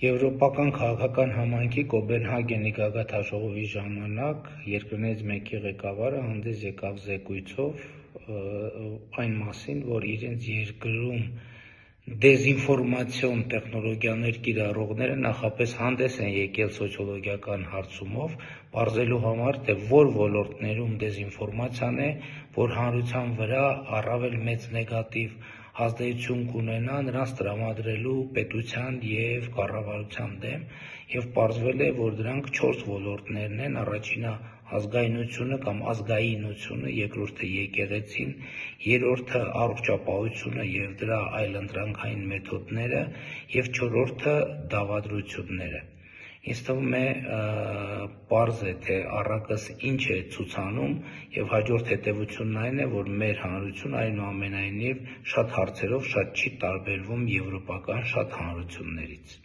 Եվրոպական քաղաքական համայնքի Կոպենհագենի գագաթնաժողովի ժամանակ երկրներից մեկի ղեկավարը հանդես եկավ զեկույցով այն մասին, որ իրենց երկրում դեզինֆորմացիոն տեխնոլոգիաներ կիրառողները նախապես հանդես են եկել սոցիոլոգիական հարցումով, պարզելու համար, թե որ ոլորտներում դեզինֆորմացիան է, որ հանրության վրա առավել մեծ նեգատիվ ազդեցություն կունենա նրանց տրամադրելու պետության և կառավարության դեմ, և պարզվել է, որ դրանք 4 ոլորտներն են. առաջինը ազգայնությունը կամ ազգայինությունը, երկրորդը եկեղեցին, երրորդը առողջապահությունը և դրա այլընտրանքային մեթոդները և չորրորդը դավադրությունները։ Ինձ թվում է պարզ է, թե առակս ինչ է ցուցանում, և հաջորդ հետևությունն այն է, որ մեր հանրությունը այնուամենայնիվ շատ հարցերով շատ չի տարբերվում եվրոպական շատ հանրություններից։